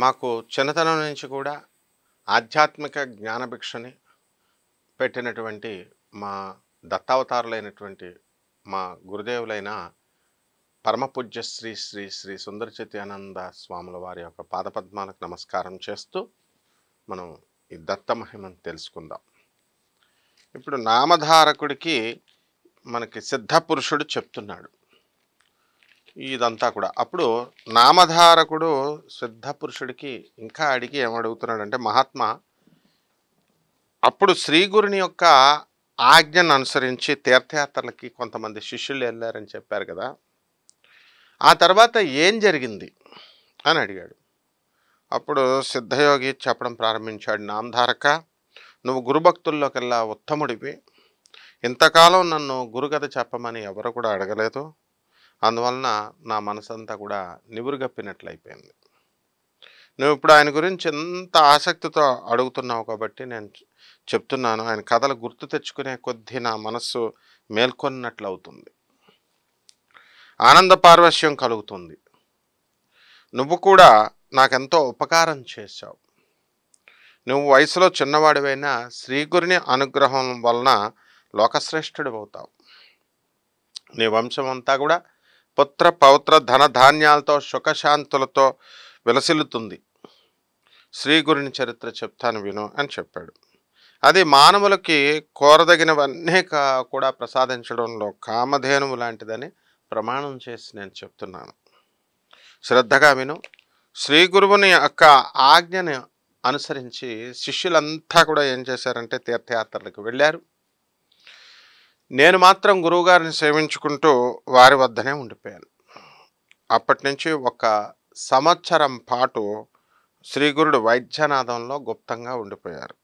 మాకు చిన్నతనం నుంచి కూడా ఆధ్యాత్మిక జ్ఞానభిక్షని పెట్టినటువంటి మా దత్తావతారులైనటువంటి మా గురుదేవులైన పరమపూజ్య శ్రీ శ్రీ శ్రీ సుందర చిత్యానంద స్వాముల వారి యొక్క పాదపద్మాలకు నమస్కారం చేస్తూ మనం ఈ దత్త మహిమను తెలుసుకుందాం. ఇప్పుడు నామధారకుడికి మనకి సిద్ధపురుషుడు చెప్తున్నాడు ఇదంతా కూడా. అప్పుడు నామధారకుడు సిద్ధపురుషుడికి ఇంకా అడిగి ఏమడుగుతున్నాడంటే, మహాత్మా, అప్పుడు శ్రీగురుని యొక్క ఆజ్ఞను అనుసరించి తీర్థయాత్రలకి కొంతమంది శిష్యులు వెళ్ళారని చెప్పారు కదా, ఆ తర్వాత ఏం జరిగింది అని అడిగాడు. అప్పుడు సిద్ధయోగి చెప్పడం ప్రారంభించాడు, నామధారక, నువ్వు గురుభక్తుల్లోకెల్లా ఉత్తముడివి. ఇంతకాలం నన్ను గురుకథ చెప్పమని ఎవరు కూడా అడగలేదు. అందువలన నా మనసంతా కూడా నివురుగప్పినట్లయిపోయింది. నువ్వు ఇప్పుడు ఆయన గురించి ఎంత ఆసక్తితో అడుగుతున్నావు కాబట్టి నేను చెప్తున్నాను. ఆయన కథలు గుర్తు తెచ్చుకునే కొద్దీ నా మనస్సు మేల్కొన్నట్లు అవుతుంది, ఆనంద పార్వశ్యం కలుగుతుంది. నువ్వు కూడా నాకెంతో ఉపకారం చేశావు. నువ్వు వయసులో చిన్నవాడివైనా శ్రీగురుని అనుగ్రహం వలన లోకశ్రేష్ఠుడు అవుతావు. నీ వంశం అంతా కూడా పుత్ర పౌత్ర ధన ధాన్యాలతో సుఖశాంతులతో విలసిల్లుతుంది. శ్రీగురుని చరిత్ర చెప్తాను విను అని చెప్పాడు. అది మానవులకి కోరదగినవన్నీ కూడా ప్రసాదించడంలో కామధేనువు లాంటిదని ప్రమాణం చేసి నేను చెప్తున్నాను. శ్రద్ధగా విను. శ్రీ గురువుని యొక్క ఆజ్ఞని అనుసరించి శిష్యులంతా కూడా ఏం చేశారంటే తీర్థయాత్రలకు వెళ్ళారు. నేను మాత్రం గురువుగారిని సేవించుకుంటూ వారి వద్దనే ఉండిపోయాను. అప్పటి నుంచి 1 సంవత్సరం పాటు శ్రీగురుడు వైద్యనాథంలో గుప్తంగా ఉండిపోయారు.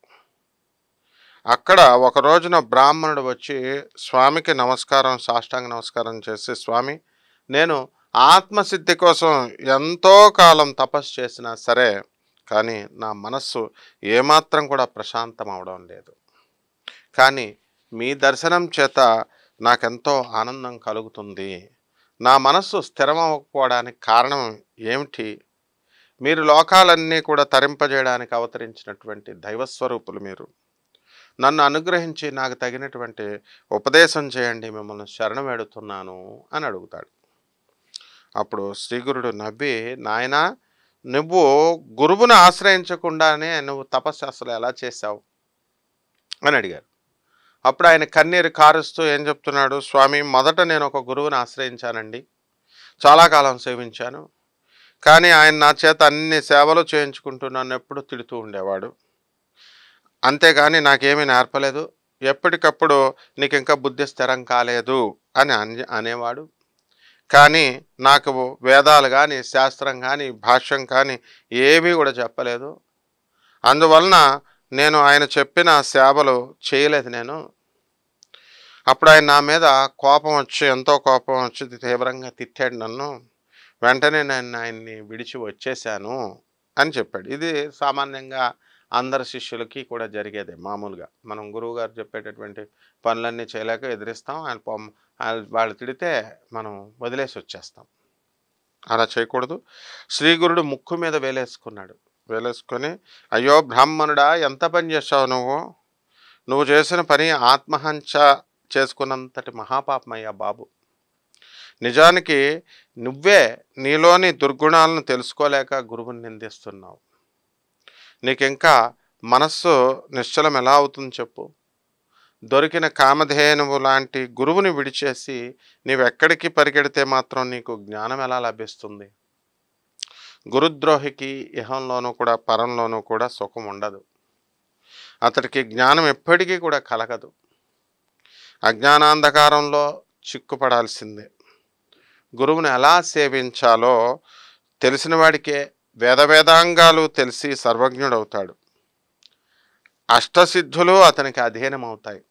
అక్కడ ఒక రోజున బ్రాహ్మణుడు వచ్చి స్వామికి సాష్టాంగ నమస్కారం చేసి, స్వామి, నేను ఆత్మసిద్ధి కోసం ఎంతో కాలం తపస్సు చేసినా సరే కానీ నా మనస్సు ఏమాత్రం కూడా ప్రశాంతం అవడం లేదు. కానీ మీ దర్శనం చేత నాకెంతో ఆనందం కలుగుతుంది. నా మనస్సు స్థిరమవ్వకపోవడానికి కారణం ఏమిటి? మీరు లోకాలన్నీ కూడా తరింపజేయడానికి అవతరించినటువంటి దైవస్వరూపులు మీరు. నన్ను అనుగ్రహించి నాకు తగినటువంటి ఉపదేశం చేయండి, మిమ్మల్ని శరణం వేడుతున్నాను అని అడుగుతాడు. అప్పుడు శ్రీగురుడు నవ్వి, నాయనా, నువ్వు గురువుని ఆశ్రయించకుండానే నువ్వు తపస్సు అసలు ఎలా చేశావు అని అడిగారు. అప్పుడు ఆయన కన్నీరు కారుస్తూ ఏం చెప్తున్నాడు, స్వామి, మొదట నేను ఒక గురువుని ఆశ్రయించానండి, చాలా కాలం సేవించాను. కానీ ఆయన నా చేత అన్ని సేవలు చేయించుకుంటూ నన్ను ఎప్పుడు తిడుతూ ఉండేవాడు. అంతేగాని నాకేమీ నేర్పలేదు. ఎప్పటికప్పుడు నీకు ఇంకా బుద్ధి స్థిరం కాలేదు అని అనేవాడు. కానీ నాకు వేదాలు కానీ శాస్త్రం కానీ భాష్యం కానీ ఏమీ కూడా చెప్పలేదు. అందువలన నేను ఆయన చెప్పిన సేవలు చేయలేదు నేను. అప్పుడు ఆయన నా మీద ఎంతో కోపం వచ్చి తీవ్రంగా తిట్టాడు నన్ను. వెంటనే నేను ఆయన్ని విడిచి వచ్చేసాను అని చెప్పాడు. ఇది సామాన్యంగా అందరు శిష్యులకి కూడా జరిగేదే. మామూలుగా మనం గురువుగారు చెప్పేటటువంటి పనులన్నీ చేయలేక ఎదిరిస్తాం. వాళ్ళు తిడితే మనం వదిలేసి వచ్చేస్తాం. అలా చేయకూడదు. శ్రీగురుడు ముక్కు మీద వేలేసుకొని, అయ్యో బ్రాహ్మణుడా, ఎంత పని చేశావు నువ్వు చేసిన పని ఆత్మహంచ చేసుకున్నంతటి మహాపాపమయ్యా బాబు. నిజానికి నువ్వే నీలోని దుర్గుణాలను తెలుసుకోలేక గురువుని నిందిస్తున్నావు. నీకింకా మనస్సు నిశ్చలం ఎలా అవుతుంది చెప్పు? దొరికిన కామధేనువు లాంటి గురువుని విడిచేసి నీవెక్కడికి పరిగెడితే మాత్రం నీకు జ్ఞానం ఎలా లభిస్తుంది? గురుద్రోహికి ఇహంలోనూ కూడా పరంలోనూ కూడా సుఖం ఉండదు. అతడికి జ్ఞానం ఎప్పటికీ కూడా కలగదు. అజ్ఞానాంధకారంలో చిక్కుపడాల్సిందే. గురువుని ఎలా సేవించాలో తెలిసిన వాడికే వేదాంగాలు తెలిసి సర్వజ్ఞుడవుతాడు. అష్టసిద్ధులు అతనికి అధీనమవుతాయి.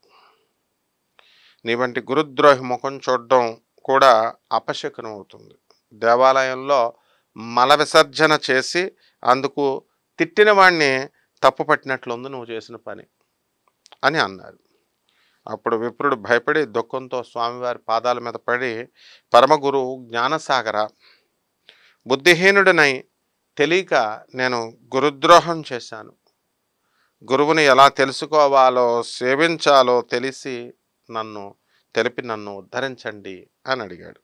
నీ వంటి గురుద్రోహి ముఖం చూడడం కూడా అపశకునం అవుతుంది. దేవాలయంలో మల విసర్జన చేసి అందుకు తిట్టిన వాడిని తప్పు పట్టినట్లుంది నువ్వు చేసిన పని అని అన్నారు. అప్పుడు విప్రుడు భయపడి దుఃఖంతో స్వామివారి పాదాల మీద పడి, పరమగురు జ్ఞానసాగర, బుద్ధిహీనుడినై తెలియక నేను గురుద్రోహం చేశాను. గురువుని ఎలా తెలుసుకోవాలో, సేవించాలో తెలిసి నన్ను ఉద్ధరించండి అని అడిగాడు.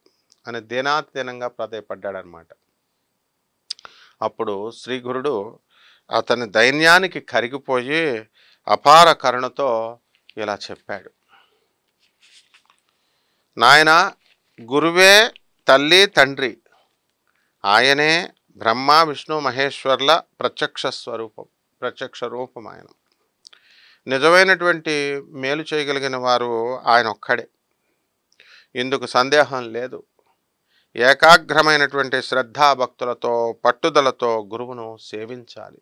అని దీనాతిదీనంగా ప్రాధేయపడ్డాడనమాట. అప్పుడు శ్రీ గురుడు అతని దైన్యానికి కరిగిపోయి అపార కరుణతో ఇలా చెప్పాడు. నాయనా, గురువే తల్లి తండ్రి, ఆయనే బ్రహ్మ విష్ణు మహేశ్వర్ల ప్రత్యక్ష రూపం ఆయన. నిజమైనటువంటి మేలు చేయగలిగిన వారు ఆయన ఒక్కడే, ఇందుకు సందేహం లేదు. ఏకాగ్రమైనటువంటి శ్రద్ధాభక్తులతో పట్టుదలతో గురువును సేవించాలి.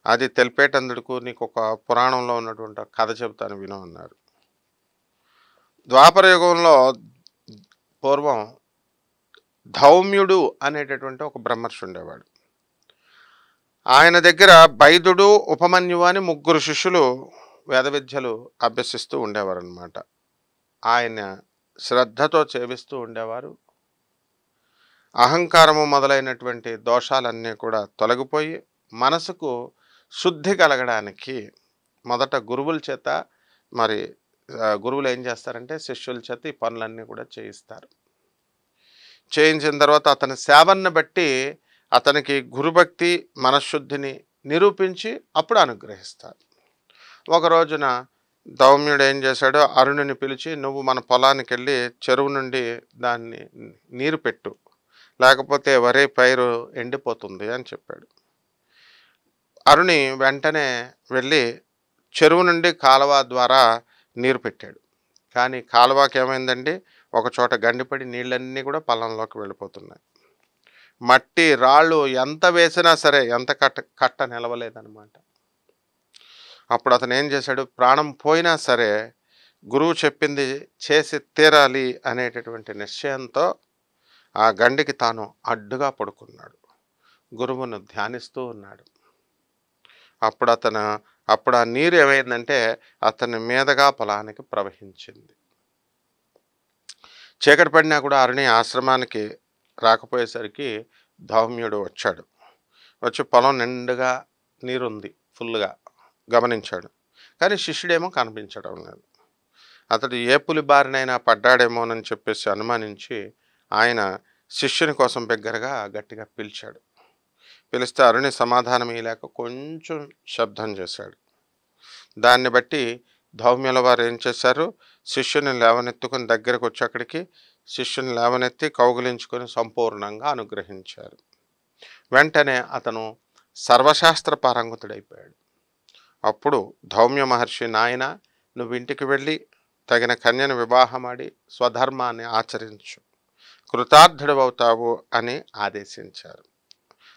అది తెలిపేటందుకు నీకు ఒక పురాణంలో ఉన్నటువంటి కథ చెబుతాను విను అన్నారు. ద్వాపర యుగంలో పూర్వం ధౌమ్యుడు అనేటటువంటి ఒక బ్రహ్మర్షి ఉండేవాడు. ఆయన దగ్గర బైదుడు, ఉపమన్యువు అని 3 శిష్యులు వేద విద్యలు అభ్యసిస్తూ ఉండేవారు అనమాట. ఆయన శ్రద్ధతో సేవిస్తూ ఉండేవారు. అహంకారము మొదలైనటువంటి దోషాలన్నీ కూడా తొలగిపోయి మనసుకు శుద్ధి కలగడానికి మొదట గురువుల చేత గురువులు ఏం చేస్తారంటే శిష్యుల చేత ఈ పనులన్నీ కూడా చేయిస్తారు. చేయించిన తర్వాత అతని సేవన్ని బట్టి అతనికి గురుభక్తి మనశ్శుద్ధిని నిరూపించి అప్పుడు అనుగ్రహిస్తారు. ఒక రోజున ధౌమ్యుడు ఏం చేశాడో అరుణుని పిలిచి, నువ్వు మన పొలానికి వెళ్ళి చెరువు నుండి దాన్ని నీరు పెట్టు, లేకపోతే వరి పైరు ఎండిపోతుంది అని చెప్పాడు. అరుణి వెంటనే వెళ్ళి చెరువు నుండి కాలువ ద్వారా నీరు పెట్టాడు. కానీ కాలువకి ఏమైందండి, ఒక చోట గండిపడి నీళ్ళన్నీ కూడా పొలంలోకి వెళ్ళిపోతున్నాయి. మట్టి రాళ్ళు ఎంత వేసినా సరే ఎంత కట్ట నిలవలేదన్నమాట. అప్పుడు అతను ఏం చేశాడు, ప్రాణం పోయినా సరే గురువు చెప్పింది చేసి తీరాలి అనేటటువంటి నిశ్చయంతో ఆ గండికి తాను అడ్డుగా పడుకున్నాడు. గురువును ధ్యానిస్తూ ఉన్నాడు. అప్పుడు ఆ నీరు ఏమైందంటే అతని మీదగా పొలానికి ప్రవహించింది. చీకటి పడినా కూడా అరుణి ఆశ్రమానికి రాకపోయేసరికి ధౌమ్యుడు వచ్చాడు. వచ్చి పొలం నిండుగా నీరుంది ఫుల్గా గమనించాడు. కానీ శిష్యుడేమో కనిపించడం లేదు. అతడు ఏ పులి బారినైనా పడ్డాడేమోనని చెప్పేసి అనుమానించి ఆయన శిష్యుని కోసం బిగ్గరగా గట్టిగా పిలిచాడు. పిలిస్తే అరుణి సమాధానం ఇయ్యలేక కొంచెం శబ్దం చేశాడు. దాన్ని బట్టి ధౌమ్యుల వారు ఏం చేశారు, శిష్యుని లేవనెత్తుకుని దగ్గరకు వచ్చి అక్కడికి శిష్యుని లేవనెత్తి కౌగిలించుకొని సంపూర్ణంగా అనుగ్రహించారు. వెంటనే అతను సర్వశాస్త్ర పారంగతుడైపోయాడు. అప్పుడు ధౌమ్య మహర్షి, నాయన, నువ్వు ఇంటికి వెళ్ళి తగిన కన్యను వివాహమాడి స్వధర్మాన్ని ఆచరించు, కృతార్థుడవుతావు అని ఆదేశించారు.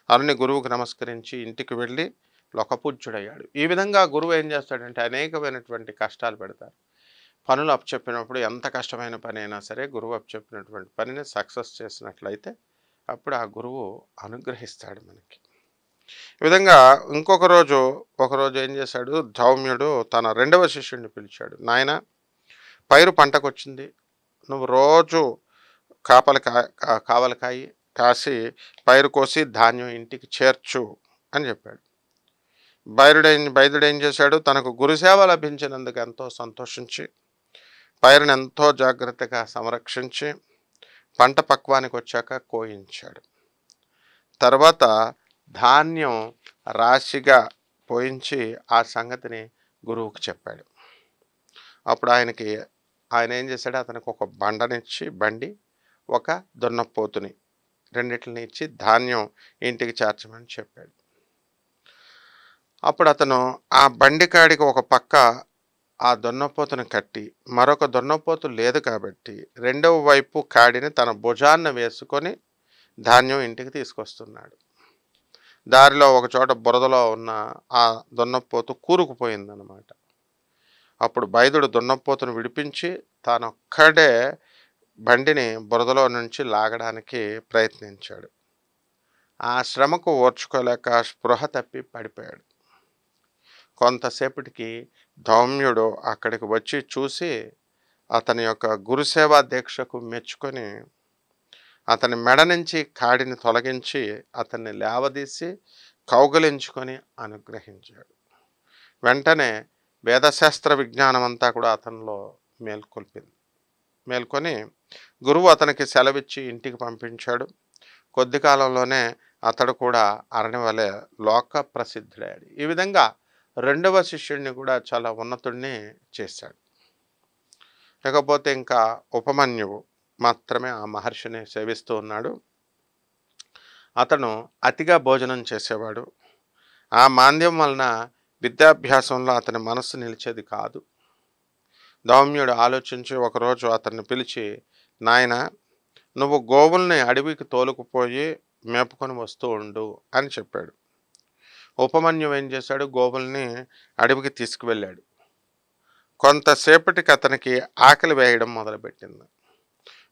అరుణి గురువుకు నమస్కరించి ఇంటికి వెళ్ళి లోకపూజ్యుడయ్యాడు. ఈ విధంగా గురువు ఏం చేస్తాడంటే అనేకమైనటువంటి కష్టాలు పెడతారు. పనులు అప్పచెప్పినప్పుడు ఎంత కష్టమైన పని అయినా సరే గురువు అప్పచెప్పినటువంటి పనిని సక్సెస్ చేసినట్లయితే అప్పుడు ఆ గురువు అనుగ్రహిస్తాడు మనకి. ఈ విధంగా ఒకరోజు ఏం చేశాడు, ధౌమ్యుడు తన 2వ శిష్యుడిని పిలిచాడు. నాయన, పైరు పంటకొచ్చింది, నువ్వు రోజు కావలి కాసి పైరు కోసి ధాన్యం ఇంటికి చేర్చు అని చెప్పాడు. బైదుడు ఏం చేశాడు, తనకు గురుసేవ లభించినందుకు ఎంతో సంతోషించి పైరుని ఎంతో జాగ్రత్తగా సంరక్షించి పంట పక్వానికి వచ్చాక కోయించాడు. తర్వాత ధాన్యం రాశిగా పోయించి ఆ సంగతిని గురువుకు చెప్పాడు. అప్పుడు ఆయన ఏం చేశాడు, అతనికి ఒక బండి ఒక దున్నపోతుని రెండిటిని ఇచ్చి ధాన్యం ఇంటికి చేర్చమని చెప్పాడు. అప్పుడు అతను ఆ బండి కాడికి ఒక పక్క ఆ దున్నపోతును కట్టి, మరొక దున్నపోతు లేదు కాబట్టి 2వ వైపు కాడిని తన భుజాన్న వేసుకొని ధాన్యం ఇంటికి తీసుకొస్తున్నాడు. దారిలో ఒక చోట బురదలో ఉన్న ఆ దున్నపోతు కూరుకుపోయిందనమాట. అప్పుడు బైదుడు దున్నపోతును విడిపించి తానొక్కడే బండిని బురదలో నుంచి లాగడానికి ప్రయత్నించాడు. ఆ శ్రమకు ఓర్చుకోలేక స్పృహ తప్పి పడిపోయాడు. కొంతసేపటికి ధౌమ్యుడు అక్కడికి వచ్చి చూసి అతని యొక్క గురుసేవా దీక్షకు మెచ్చుకొని అతని మెడ నుంచి కాడిని తొలగించి అతన్ని లేవదీసి కౌగలించుకొని అనుగ్రహించాడు. వెంటనే వేదశాస్త్ర విజ్ఞానం అంతా కూడా అతనిలో మేల్కొని గురువు అతనికి సెలవిచ్చి ఇంటికి పంపించాడు. కొద్ది కాలంలోనే అతడు కూడా అరణి వలె లోక ప్రసిద్ధుడాడు. ఈ విధంగా రెండవ శిష్యుడిని కూడా చాలా ఉన్నతుడిని చేశాడు. ఇకపోతే ఇంకా ఉపమన్యువు మాత్రమే ఆ మహర్షిని సేవిస్తూ ఉన్నాడు. అతను అతిగా భోజనం చేసేవాడు. ఆ మాంద్యం వలన విద్యాభ్యాసంలో అతని మనస్సు నిలిచేది కాదు. దౌమ్యుడు ఆలోచించి ఒకరోజు అతన్ని పిలిచి, నాయన, నువ్వు గోవుల్ని అడవికి తోలుకుపోయి మేపుకొని వస్తూ ఉండు అని చెప్పాడు. ఉపమన్యువు ఏం చేశాడు? గోవుల్ని అడవికి తీసుకువెళ్ళాడు. కొంతసేపటికి అతనికి ఆకలి వేయడం మొదలుపెట్టింది.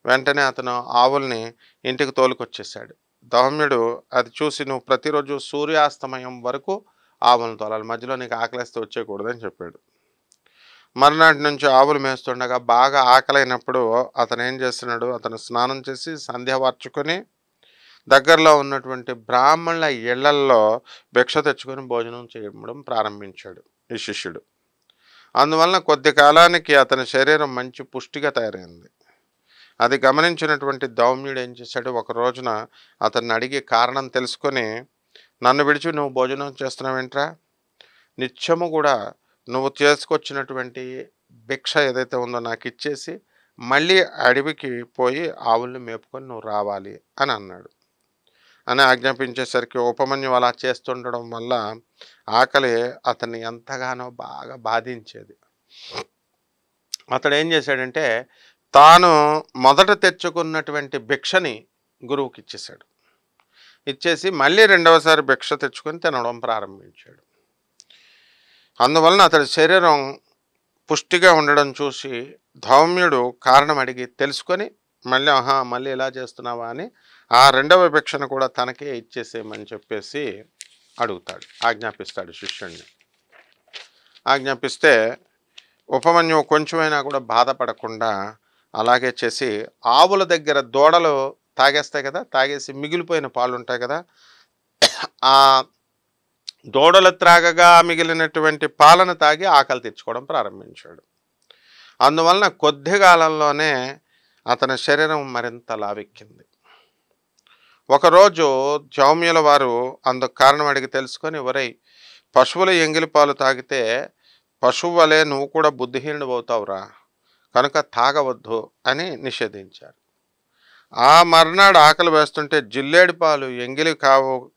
వెంటనే అతను ఆవుల్ని ఇంటికి తోలుకొచ్చేసాడు. దౌమ్యుడు అది చూసి, నువ్వు ప్రతిరోజు సూర్యాస్తమయం వరకు ఆవులను తోలాలి, మధ్యలో నీకు ఆకలిస్తే వచ్చేయకూడదని చెప్పాడు. మరునాటి నుంచి ఆవులు మేస్తుండగా బాగా ఆకలైనప్పుడు అతను ఏం చేస్తున్నాడు? అతను స్నానం చేసి సంధ్య వార్చుకొని దగ్గరలో ఉన్నటువంటి బ్రాహ్మణుల ఇళ్లల్లో భిక్ష తెచ్చుకొని భోజనం చేయడం ప్రారంభించాడు ఈ శిష్యుడు. అందువలన కొద్ది కాలానికి అతని శరీరం మంచి పుష్టిగా తయారైంది. అది గమనించినటువంటి దౌమ్యుడు ఏం చేశాడు? ఒక రోజున అతన్ని అడిగి కారణం తెలుసుకొని, నన్ను విడిచి నువ్వు భోజనం చేస్తున్నావేంట్రా? నిత్యము కూడా నువ్వు చేసుకొచ్చినటువంటి భిక్ష ఏదైతే ఉందో నాకు ఇచ్చేసి మళ్ళీ అడవికి పోయి ఆవుల్ని మేపుకొని నువ్వు రావాలి అని అన్నాడు. అని ఆజ్ఞాపించేసరికి ఉపమన్యు అలా చేస్తుండడం వల్ల ఆకలి అతన్ని ఎంతగానో బాగా బాధించేది. అతడు ఏం చేశాడంటే, తాను మొదట తెచ్చుకున్నటువంటి భిక్షని గురువుకి ఇచ్చేశాడు. ఇచ్చేసి మళ్ళీ రెండవసారి భిక్ష తెచ్చుకొని తినడం ప్రారంభించాడు. అందువలన అతడి శరీరం పుష్టిగా ఉండడం చూసి దౌమ్యుడు కారణం అడిగి తెలుసుకొని మళ్ళీ ఎలా చేస్తున్నావా అని ఆ రెండవ భిక్షను కూడా తనకే ఇచ్చేసేయమని చెప్పేసి ఆజ్ఞాపిస్తాడు శిష్యుణ్ణి. ఆజ్ఞాపిస్తే ఉపమన్యువు కొంచెమైనా కూడా బాధపడకుండా అలాగే చేసి ఆవుల దగ్గర దూడలు తాగేస్తాయి కదా, తాగేసి మిగిలిపోయిన పాలు ఉంటాయి కదా, ఆ దూడలు త్రాగగా మిగిలినటువంటి పాలను తాగి ఆకలి తెచ్చుకోవడం ప్రారంభించాడు. అందువలన కొద్ది కాలంలోనే అతని శరీరం మరింత లావెక్కింది. ఒకరోజు జౌమ్యుల వారు అందుకు కారణం అడిగి తెలుసుకొని, పశువుల ఎంగిలి పాలు తాగితే పశువు వలె నువ్వు కూడా బుద్ధిహీనుడు అవుతావురా, కనుక తాగవద్దు అని నిషేధించారు. ఆ మర్నాడు ఆకలి వేస్తుంటే జిల్లేడి పాలు ఎంగిలి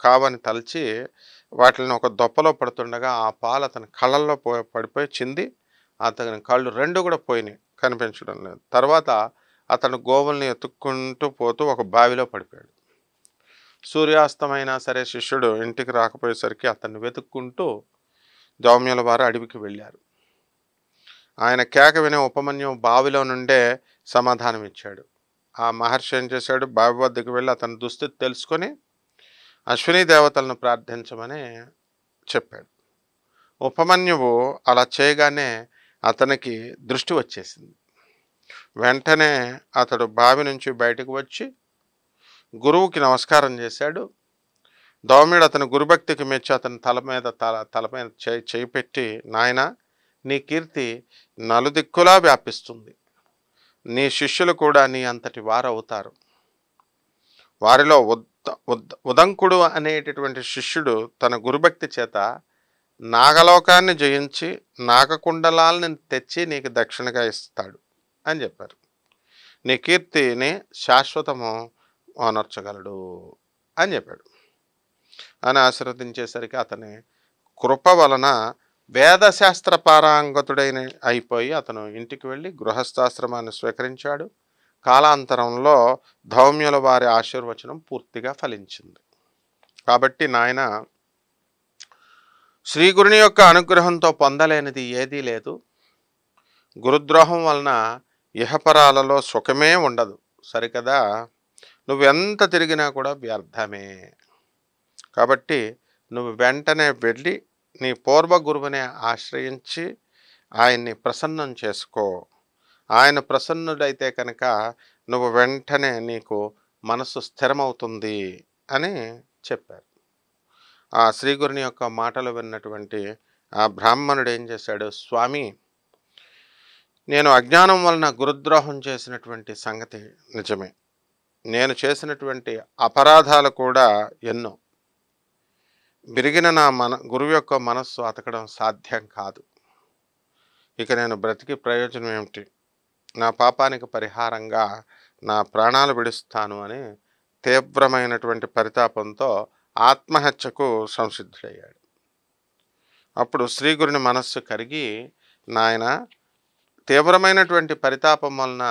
కావని తలచి వాటిని ఒక దొప్పలో పడుతుండగా ఆ పాలు అతని కళ్ళల్లో పడిపోయి చింది అతని కళ్ళు రెండు కూడా పోయినాయి, కనిపించడం లేదు. తర్వాత అతను గోవుల్ని ఎత్తుక్కుంటూ పోతూ ఒక బావిలో పడిపోయాడు. సూర్యాస్తమైనా సరే శిష్యుడు ఇంటికి రాకపోయేసరికి అతన్ని వెతుక్కుంటూ దౌమ్యుల వారు అడవికి వెళ్ళారు. ఆయన కేక విని ఉపమన్యువు బావిలో నుండే సమాధానం ఇచ్చాడు. ఆ మహర్షి ఏం చేశాడు? బావి వద్దకు వెళ్ళి అతని దుస్థితి తెలుసుకొని అశ్విని దేవతలను ప్రార్థించమని చెప్పాడు. ఉపమన్యువు అలా చేయగానే అతనికి దృష్టి వచ్చేసింది. వెంటనే అతడు బావి నుంచి బయటకు వచ్చి గురువుకి నమస్కారం చేశాడు. దౌమ్యుడు అతని గురుభక్తికి మెచ్చి అతని తల మీద చేయి పెట్టి, నాయన, నీ కీర్తి నలుదిక్కులా వ్యాపిస్తుంది. నీ శిష్యులు కూడా నీ అంతటి వారవుతారు. వారిలో ఉదంకుడు అనేటటువంటి శిష్యుడు తన గురుభక్తి చేత నాగలోకాన్ని జయించి నాగకుండలాలను తెచ్చి నీకు దక్షిణగా ఇస్తాడు అని చెప్పారు. నీ కీర్తిని శాశ్వతము ఓనర్చగలడు అని చెప్పాడు. అని ఆశీర్వదించేసరికి అతని కృప వలన వేదశాస్త్ర పారంగతుడైన అయిపోయి అతను ఇంటికి వెళ్ళి గృహస్థాశ్రమాన్ని స్వీకరించాడు. కాలాంతరంలో దౌమ్యుల వారి ఆశీర్వచనం పూర్తిగా ఫలించింది. కాబట్టి నాయన, శ్రీగురుని యొక్క అనుగ్రహంతో పొందలేనిది ఏదీ లేదు. గురుద్రోహం వలన ఇహపరాలలో సుఖమే ఉండదు, సరికదా? నువ్వెంత తిరిగినా కూడా వ్యర్థమే. కాబట్టి నువ్వు వెంటనే వెళ్ళి నీ పూర్వ గురువుని ఆశ్రయించి ఆయన్ని ప్రసన్నం చేసుకో. ఆయన ప్రసన్నుడైతే కనుక నువ్వు వెంటనే నీకు మనస్సు స్థిరమవుతుంది అని చెప్పారు. ఆ శ్రీగురుని యొక్క మాటలు విన్నటువంటి ఆ బ్రాహ్మణుడు ఏం చేశాడు, స్వామి, నేను అజ్ఞానం వలన గురుద్రోహం చేసినటువంటి సంగతి నిజమే. నేను చేసినటువంటి అపరాధాలు కూడా ఎన్నో. విరిగిన నా గురువు యొక్క మనస్సు అతకడం సాధ్యం కాదు. ఇక నేను బ్రతికి ప్రయోజనం ఏమిటి? నా పాపానికి పరిహారంగా నా ప్రాణాలు విడుస్తాను అని తీవ్రమైనటువంటి పరితాపంతో ఆత్మహత్యకు సంసిద్ధుడయ్యాడు. అప్పుడు శ్రీగురుని మనస్సు కరిగి, నాయన, తీవ్రమైనటువంటి పరితాపం వలన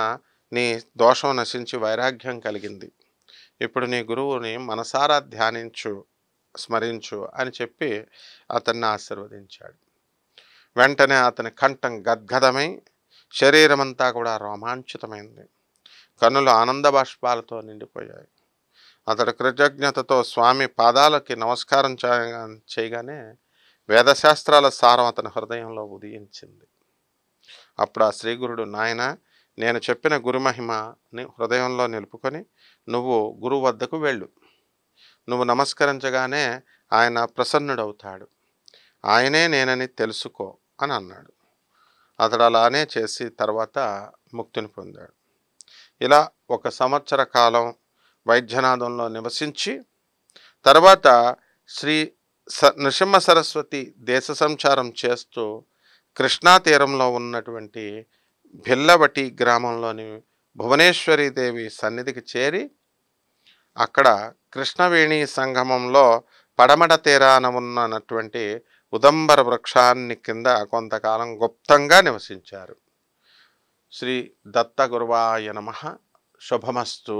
నీ దోషం నశించి వైరాగ్యం కలిగింది. ఇప్పుడు నీ గురువుని మనసారా ధ్యానించు, స్మరించు అని చెప్పి అతన్ని ఆశీర్వదించాడు. వెంటనే అతని కంఠం గద్గదమై శరీరమంతా కూడా రోమాంచితమైంది. కన్నులు ఆనంద బాష్పాలతో నిండిపోయాయి. అతడు కృతజ్ఞతతో స్వామి పాదాలకి నమస్కారం చేయగానే వేదశాస్త్రాల సారం అతని హృదయంలో ఉదయించింది. అప్పుడు ఆ శ్రీగురుడు, నాయన, నేను చెప్పిన గురుమహిమని హృదయంలో నిలుపుకొని నువ్వు గురువు వద్దకు వెళ్ళు. నువ్వు నమస్కరించగానే ఆయన ప్రసన్నుడవుతాడు. ఆయనే నేనని తెలుసుకో అని అన్నాడు. అతడు అలానే చేసి తర్వాత ముక్తిని పొందాడు. ఇలా 1 సంవత్సర కాలం వైద్యనాథంలో నివసించి తర్వాత శ్రీ నృసింహ సరస్వతి దేశ సంచారం చేస్తూ కృష్ణా తీరంలో ఉన్నటువంటి భిల్లవటి గ్రామంలోని భువనేశ్వరీదేవి సన్నిధికి చేరి అక్కడ కృష్ణవేణి సంగమంలో పడమట తీరాన ఉన్నటువంటి ఉదంబర వృక్షాన్ని కింద కొంతకాలం గుప్తంగా నివసించారు. శ్రీ దత్త గురువాయ నమః. శుభమస్తు.